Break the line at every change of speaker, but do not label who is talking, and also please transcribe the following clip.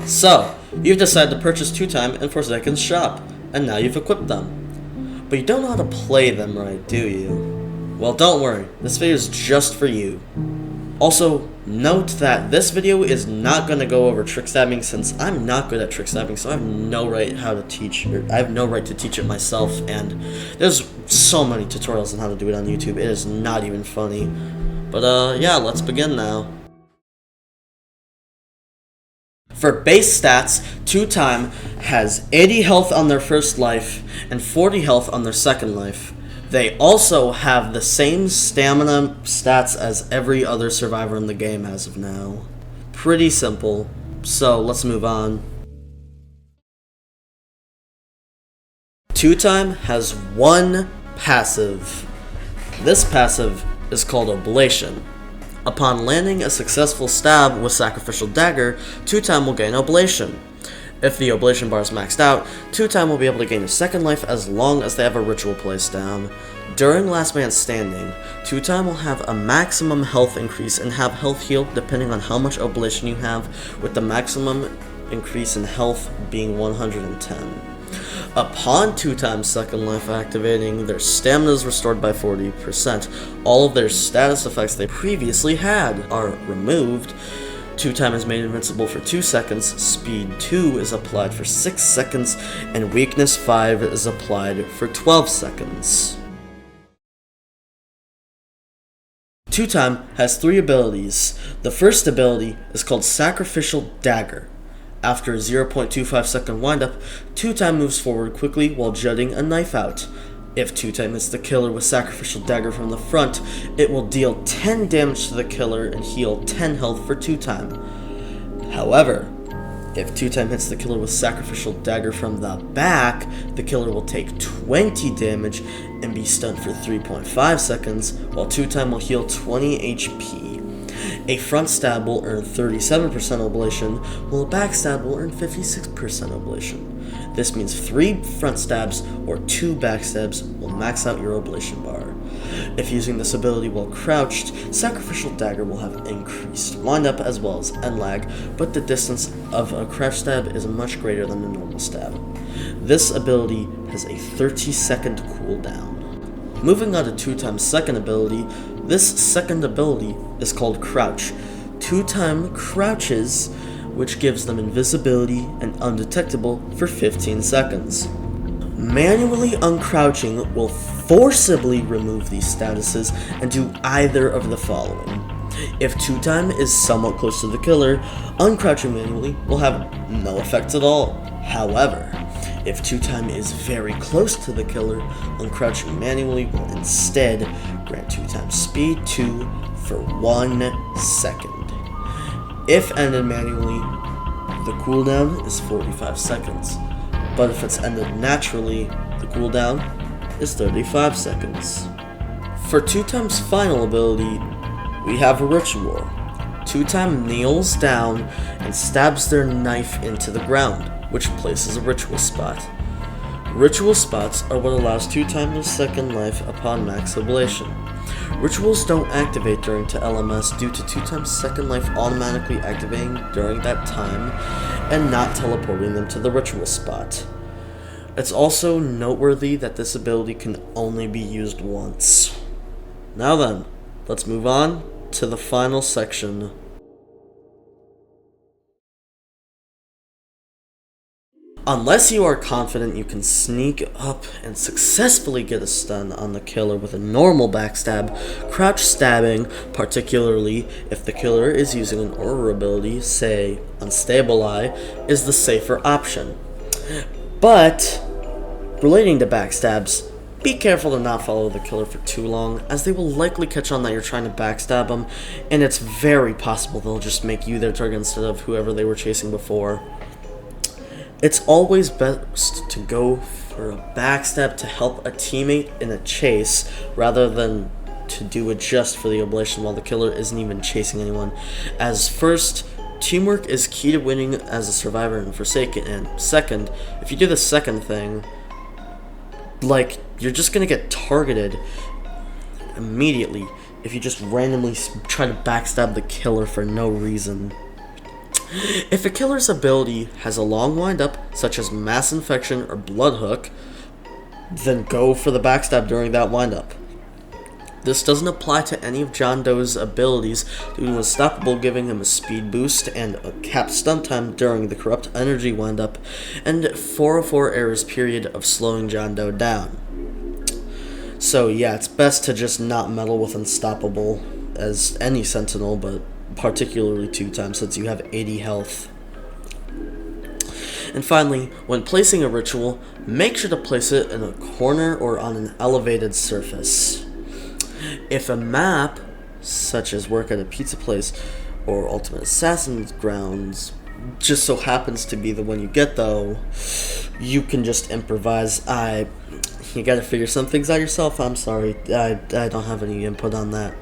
So, you've decided to purchase 2timeforsaken's shop, and now you've equipped them. But you don't know how to play them right, do you? Well, don't worry, this video is just for you. Also, note that this video is not going to go over trick stabbing since I'm not good at trick stabbing, so I have no right to teach it myself, and there's so many tutorials on how to do it on YouTube, it is not even funny. But yeah, let's begin now. For base stats, 2time has 80 health on their first life and 40 health on their second life. They also have the same stamina stats as every other survivor in the game as of now. Pretty simple, so let's move on. 2time has one passive. This passive is called Oblation. Upon landing a successful stab with Sacrificial Dagger, 2time will gain Oblation. If the Oblation bar is maxed out, 2time will be able to gain a second life as long as they have a ritual placed down. During Last Man Standing, 2time will have a maximum health increase and have health healed depending on how much Oblation you have, with the maximum increase in health being 110. Upon 2time's second life activating, their stamina is restored by 40%. All of their status effects they previously had are removed. 2time is made invincible for 2 seconds, speed 2 is applied for 6 seconds, and weakness 5 is applied for 12 seconds. 2time has 3 abilities. The first ability is called Sacrificial Dagger. After a 0.25 second windup, 2time moves forward quickly while jutting a knife out. If 2time hits the killer with Sacrificial Dagger from the front, it will deal 10 damage to the killer and heal 10 health for 2time. However, if 2time hits the killer with Sacrificial Dagger from the back, the killer will take 20 damage and be stunned for 3.5 seconds, while 2time will heal 20 HP. A front stab will earn 37% oblation, while a back stab will earn 56% oblation. This means 3 front stabs or 2 back stabs will max out your oblation bar. If using this ability while crouched, Sacrificial Dagger will have increased windup as well as end lag, but the distance of a crouch stab is much greater than a normal stab. This ability has a 30-second cooldown. Moving on to 2time's second ability, this second ability is called Crouch. 2time crouches, which gives them invisibility and undetectable for 15 seconds. Manually uncrouching will forcibly remove these statuses and do either of the following. If 2time is somewhat close to the killer, uncrouching manually will have no effect at all. However, if 2time is very close to the killer, uncrouching manually will instead grant 2time speed 2 for 1 second. If ended manually, the cooldown is 45 seconds, but if it's ended naturally, the cooldown is 35 seconds. For 2time's final ability, we have a Ritual. 2time kneels down and stabs their knife into the ground, which places a ritual spot. Ritual spots are what allows 2time their second life upon max oblation. Rituals don't activate during to LMS due to 2time's second life automatically activating during that time and not teleporting them to the ritual spot. It's also noteworthy that this ability can only be used once. Now then, let's move on to the final section. Unless you are confident you can sneak up and successfully get a stun on the killer with a normal backstab, crouch stabbing, particularly if the killer is using an aura ability, say Unstable Eye, is the safer option. But, relating to backstabs, be careful to not follow the killer for too long, as they will likely catch on that you're trying to backstab them, and it's very possible they'll just make you their target instead of whoever they were chasing before. It's always best to go for a backstab to help a teammate in a chase, rather than to do it just for the oblation while the killer isn't even chasing anyone, as first, teamwork is key to winning as a survivor in Forsaken, and second, if you do the second thing, like, you're just gonna get targeted immediately if you just randomly try to backstab the killer for no reason. If a killer's ability has a long windup, such as mass infection or blood hook, then go for the backstab during that windup. This doesn't apply to any of John Doe's abilities due to Unstoppable giving him a speed boost and a capped stun time during the Corrupt Energy windup, and 404 errors period of slowing John Doe down. So yeah, it's best to just not meddle with Unstoppable as any Sentinel, but particularly 2 times since you have 80 health. And finally, when placing a ritual, make sure to place it in a corner or on an elevated surface. If a map, such as Work at a Pizza Place or Ultimate Assassin's Grounds, just so happens to be the one you get though, you can just improvise. You gotta figure some things out yourself. I'm sorry, I don't have any input on that.